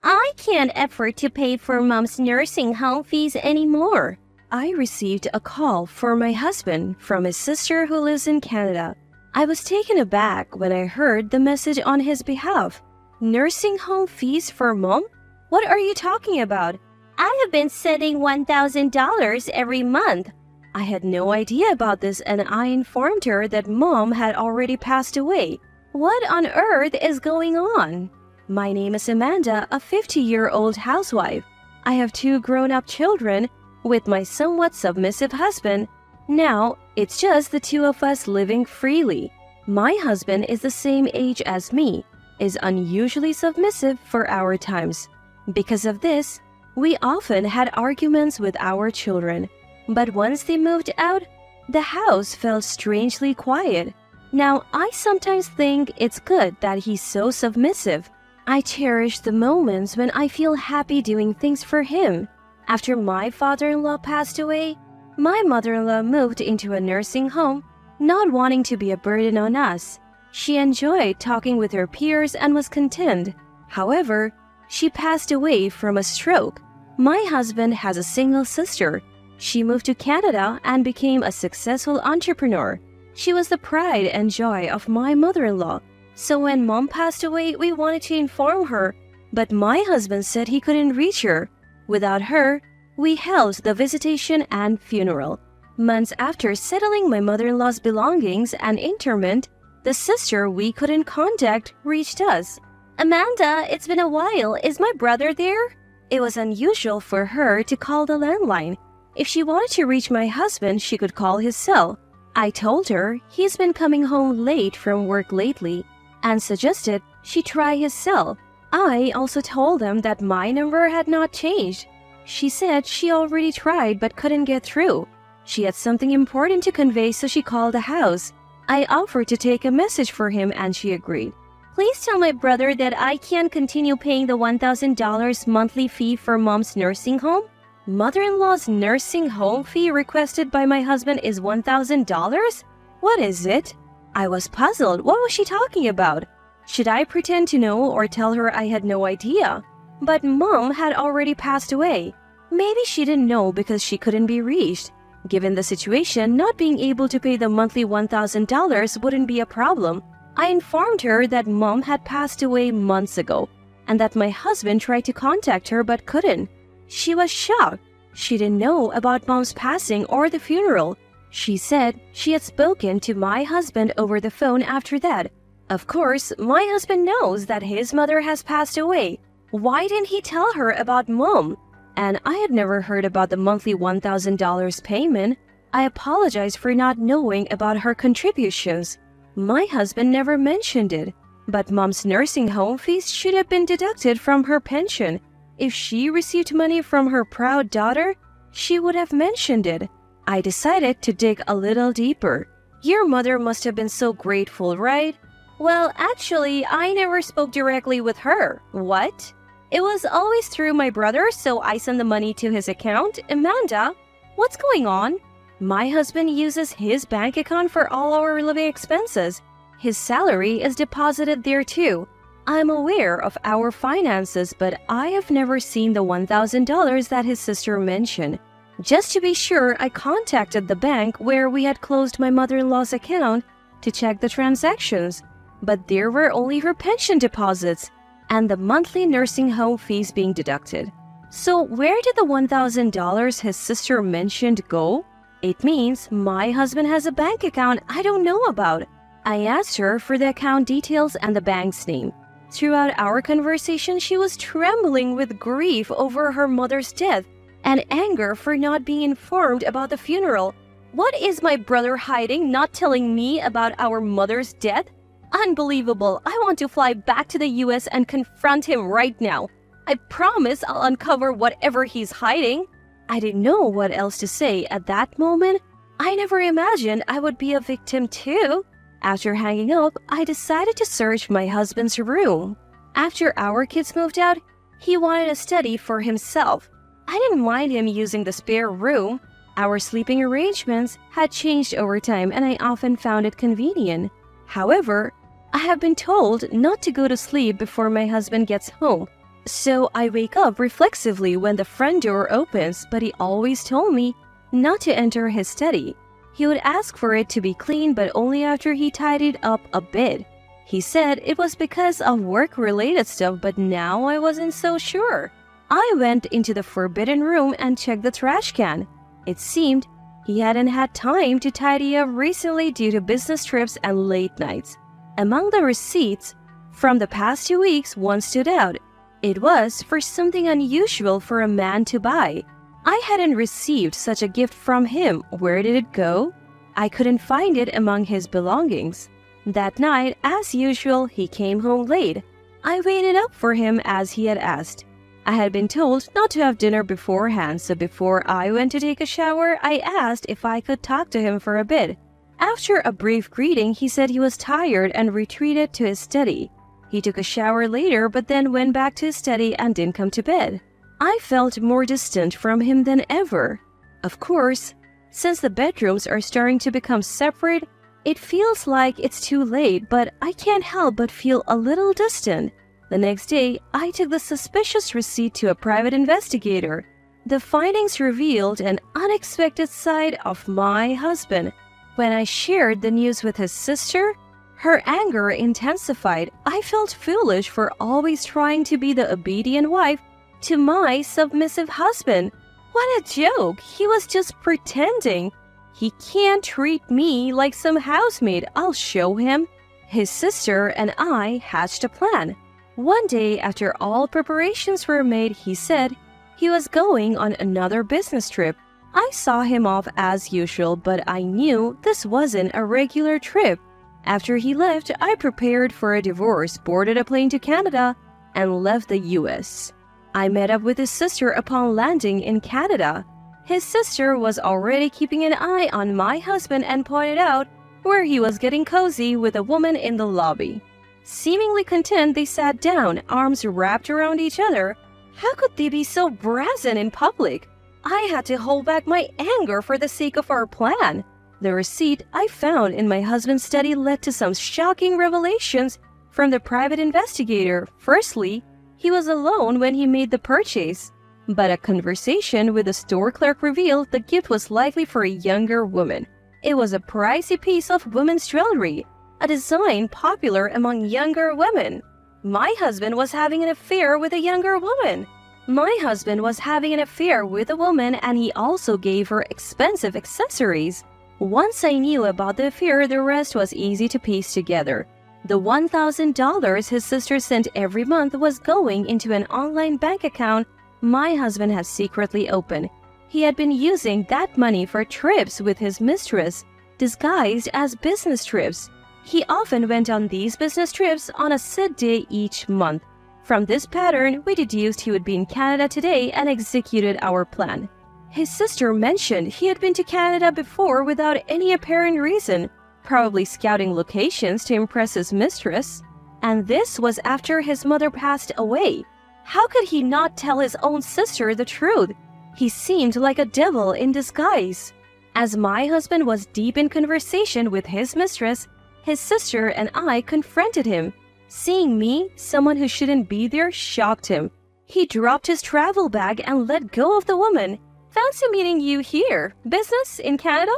I can't afford to pay for mom's nursing home fees anymore. I received a call for my husband from his sister who lives in Canada. I was taken aback when I heard the message on his behalf. Nursing home fees for mom? What are you talking about? I have been sending $1,000 every month. I had no idea about this and I informed her that mom had already passed away. What on earth is going on? My name is Amanda, a 50-year-old housewife. I have 2 grown-up children with my somewhat submissive husband. Now, it's just the 2 of us living freely. My husband is the same age as me, is unusually submissive for our times. Because of this, we often had arguments with our children. But once they moved out, the house felt strangely quiet. Now, I sometimes think it's good that he's so submissive. I cherish the moments when I feel happy doing things for him. After my father-in-law passed away, my mother-in-law moved into a nursing home, not wanting to be a burden on us. She enjoyed talking with her peers and was content. However, she passed away from a stroke. My husband has a single sister. She moved to Canada and became a successful entrepreneur. She was the pride and joy of my mother-in-law. So when mom passed away, we wanted to inform her, but my husband said he couldn't reach her. Without her, we held the visitation and funeral. Months after settling my mother-in-law's belongings and interment, the sister we couldn't contact reached us. Amanda, it's been a while. Is my brother there? It was unusual for her to call the landline. If she wanted to reach my husband, she could call his cell. I told her he's been coming home late from work lately and suggested she try his cell. I also told them that my number had not changed. She said she already tried but couldn't get through. She had something important to convey, so she called the house. I offered to take a message for him and she agreed. Please tell my brother that I can't continue paying the $1,000 monthly fee for mom's nursing home. Mother-in-law's nursing home fee requested by my husband is $1,000? What is it? I was puzzled. What was she talking about? Should I pretend to know or tell her I had no idea? But mom had already passed away. Maybe she didn't know because she couldn't be reached. Given the situation, not being able to pay the monthly $1,000 wouldn't be a problem. I informed her that mom had passed away months ago and that my husband tried to contact her but couldn't. She was shocked. She didn't know about mom's passing or the funeral. She said she had spoken to my husband over the phone after that. Of course, my husband knows that his mother has passed away. Why didn't he tell her about mom? And I had never heard about the monthly $1,000 payment. I apologized for not knowing about her contributions. My husband never mentioned it, but mom's nursing home fees should have been deducted from her pension. If she received money from her proud daughter, she would have mentioned it. I decided to dig a little deeper. Your mother must have been so grateful, right? Well, actually, I never spoke directly with her. What? It was always through my brother, so I sent the money to his account. Amanda, what's going on? My husband uses his bank account for all our living expenses. His salary is deposited there too. I'm aware of our finances, but I have never seen the $1,000 that his sister mentioned. Just to be sure, I contacted the bank where we had closed my mother-in-law's account to check the transactions, but there were only her pension deposits and the monthly nursing home fees being deducted. So where did the $1,000 his sister mentioned go? It means my husband has a bank account I don't know about. I asked her for the account details and the bank's name. Throughout our conversation, she was trembling with grief over her mother's death and anger for not being informed about the funeral. What is my brother hiding, not telling me about our mother's death? Unbelievable. I want to fly back to the US and confront him right now. I promise I'll uncover whatever he's hiding. I didn't know what else to say at that moment. I never imagined I would be a victim too. After hanging up, I decided to search my husband's room. After our kids moved out, he wanted a study for himself. I didn't mind him using the spare room. Our sleeping arrangements had changed over time and I often found it convenient. However, I have been told not to go to sleep before my husband gets home. So I wake up reflexively when the front door opens, but he always told me not to enter his study. He would ask for it to be clean, but only after he tidied up a bit. He said it was because of work-related stuff, but now I wasn't so sure. I went into the forbidden room and checked the trash can. It seemed he hadn't had time to tidy up recently due to business trips and late nights. Among the receipts from the past 2 weeks, one stood out. It was for something unusual for a man to buy. I hadn't received such a gift from him. Where did it go? I couldn't find it among his belongings. That night, as usual, he came home late. I waited up for him as he had asked. I had been told not to have dinner beforehand, so before I went to take a shower, I asked if I could talk to him for a bit. After a brief greeting, he said he was tired and retreated to his study. He took a shower later, but then went back to his study and didn't come to bed. I felt more distant from him than ever. Of course, since the bedrooms are starting to become separate, it feels like it's too late, but I can't help but feel a little distant. The next day, I took the suspicious receipt to a private investigator. The findings revealed an unexpected side of my husband. When I shared the news with his sister, her anger intensified. I felt foolish for always trying to be the obedient wife to my submissive husband. What a joke! He was just pretending. He can't treat me like some housemaid. I'll show him. His sister and I hatched a plan. One day, after all preparations were made, he said he was going on another business trip. I saw him off as usual, but I knew this wasn't a regular trip. After he left, I prepared for a divorce, boarded a plane to Canada, and left the US. I met up with his sister upon landing in Canada. His sister was already keeping an eye on my husband and pointed out where he was getting cozy with a woman in the lobby. Seemingly content, they sat down, arms wrapped around each other. How could they be so brazen in public? I had to hold back my anger for the sake of our plan. The receipt I found in my husband's study led to some shocking revelations from the private investigator. Firstly, he was alone when he made the purchase, but a conversation with the store clerk revealed the gift was likely for a younger woman. It was a pricey piece of women's jewelry, a design popular among younger women. My husband was having an affair with a younger woman. My husband was having an affair with a woman, and he also gave her expensive accessories. Once I knew about the affair, the rest was easy to piece together. The $1,000 his sister sent every month was going into an online bank account my husband had secretly opened. He had been using that money for trips with his mistress, disguised as business trips. He often went on these business trips on a set day each month. From this pattern, we deduced he would be in Canada today and executed our plan. His sister mentioned he had been to Canada before without any apparent reason, probably scouting locations to impress his mistress. And this was after his mother passed away. How could he not tell his own sister the truth? He seemed like a devil in disguise. As my husband was deep in conversation with his mistress, his sister and I confronted him. Seeing me, someone who shouldn't be there, shocked him. He dropped his travel bag and let go of the woman. Fancy meeting you here. Business in Canada?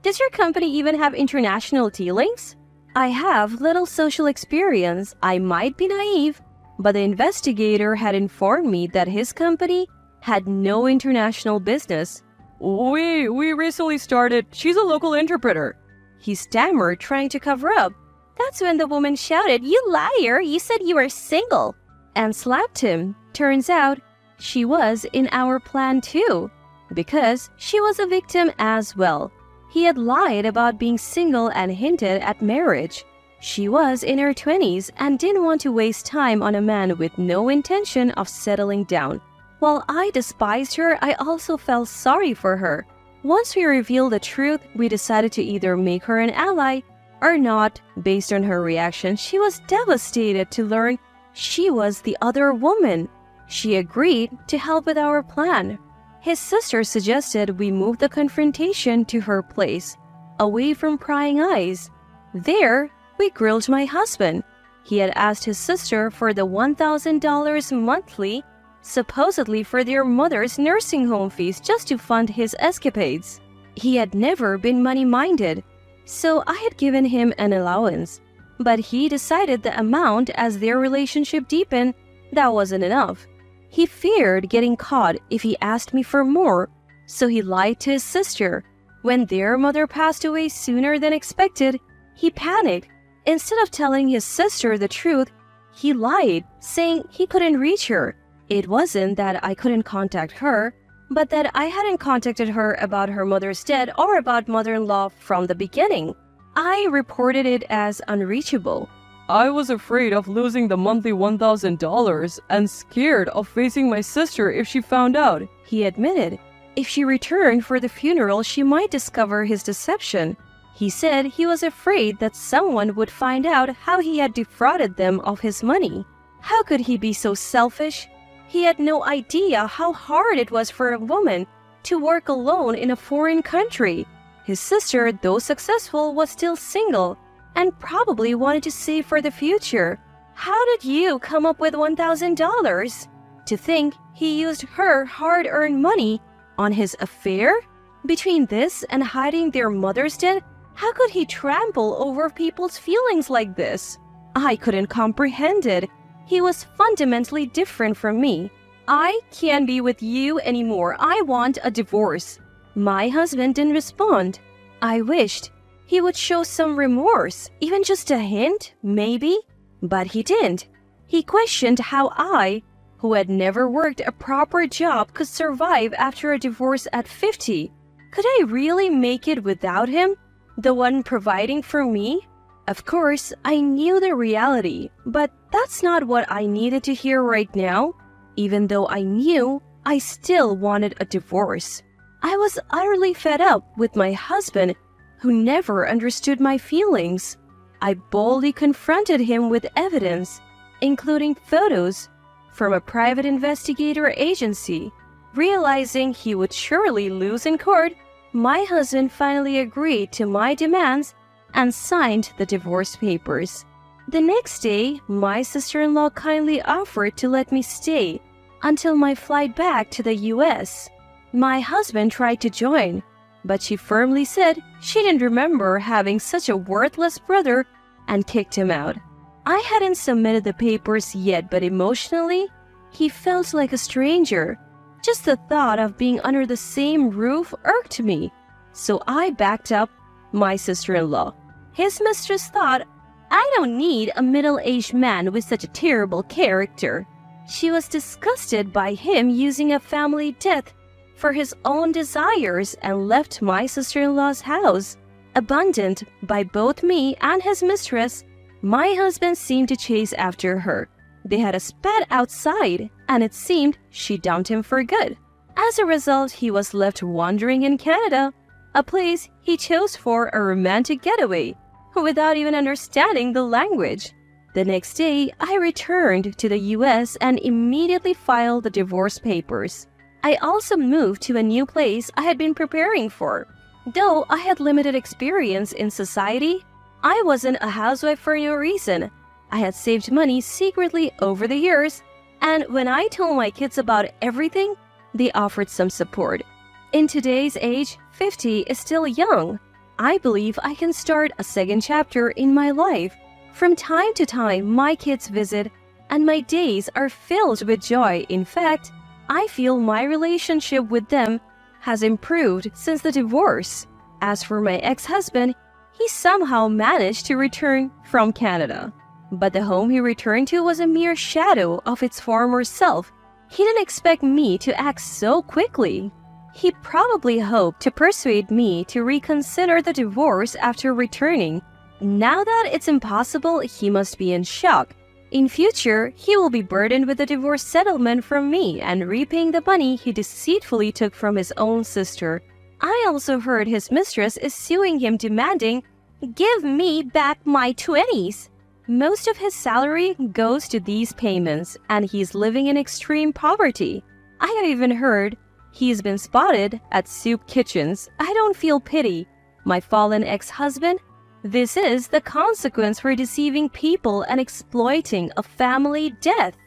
Does your company even have international dealings? I have little social experience. I might be naive, but the investigator had informed me that his company had no international business. We recently started. She's a local interpreter. He stammered, trying to cover up. That's when the woman shouted, "You liar! You said you were single!" and slapped him. Turns out, she was in our plan too, because she was a victim as well. He had lied about being single and hinted at marriage. She was in her 20s and didn't want to waste time on a man with no intention of settling down. While I despised her, I also felt sorry for her. Once we revealed the truth, we decided to either make her an ally or not. Based on her reaction, she was devastated to learn she was the other woman. She agreed to help with our plan. His sister suggested we move the confrontation to her place, away from prying eyes. There, we grilled my husband. He had asked his sister for the $1,000 monthly, supposedly for their mother's nursing home fees, just to fund his escapades. He had never been money-minded, so I had given him an allowance. But he decided the amount as their relationship deepened, that wasn't enough. He feared getting caught if he asked me for more, so he lied to his sister. When their mother passed away sooner than expected, he panicked. Instead of telling his sister the truth, he lied, saying he couldn't reach her. It wasn't that I couldn't contact her, but that I hadn't contacted her about her mother's death or about mother-in-law from the beginning. I reported it as unreachable. I was afraid of losing the monthly $1,000 and scared of facing my sister if she found out, he admitted. If she returned for the funeral, she might discover his deception. He said he was afraid that someone would find out how he had defrauded them of his money. How could he be so selfish? He had no idea how hard it was for a woman to work alone in a foreign country. His sister, though successful, was still single and probably wanted to save for the future. How did you come up with $1,000? To think he used her hard-earned money on his affair? Between this and hiding their mother's death, how could he trample over people's feelings like this? I couldn't comprehend it. He was fundamentally different from me. I can't be with you anymore. I want a divorce. My husband didn't respond. I wished he would show some remorse, even just a hint, maybe. But he didn't. He questioned how I, who had never worked a proper job, could survive after a divorce at 50. Could I really make it without him, the one providing for me? Of course, I knew the reality, but that's not what I needed to hear right now. Even though I knew, I still wanted a divorce. I was utterly fed up with my husband, who never understood my feelings. I boldly confronted him with evidence, including photos from a private investigator agency. Realizing he would surely lose in court, my husband finally agreed to my demands and signed the divorce papers. The next day, my sister-in-law kindly offered to let me stay until my flight back to the US. My husband tried to join, but she firmly said she didn't remember having such a worthless brother and kicked him out. I hadn't submitted the papers yet, but emotionally, he felt like a stranger. Just the thought of being under the same roof irked me, so I backed up my sister-in-law. His mistress thought, I don't need a middle-aged man with such a terrible character. She was disgusted by him using a family death for his own desires and left my sister-in-law's house. Abandoned by both me and his mistress, my husband seemed to chase after her. They had a spat outside, and it seemed she dumped him for good. As a result, he was left wandering in Canada, a place he chose for a romantic getaway, without even understanding the language. The next day, I returned to the US and immediately filed the divorce papers. I also moved to a new place I had been preparing for. Though I had limited experience in society, I wasn't a housewife for no reason. I had saved money secretly over the years, and when I told my kids about everything, they offered some support. In today's age, 50 is still young. I believe I can start a second chapter in my life. From time to time, my kids visit, and my days are filled with joy. In fact, I feel my relationship with them has improved since the divorce. As for my ex-husband, he somehow managed to return from Canada. But the home he returned to was a mere shadow of its former self. He didn't expect me to act so quickly. He probably hoped to persuade me to reconsider the divorce after returning. Now that it's impossible, he must be in shock. In future, he will be burdened with the divorce settlement from me and repaying the money he deceitfully took from his own sister. I also heard his mistress is suing him, demanding, "Give me back my 20s." Most of his salary goes to these payments, and he's living in extreme poverty. I have even heard he's been spotted at soup kitchens. I don't feel pity. My fallen ex-husband, This is the consequence for deceiving people and exploiting a family death.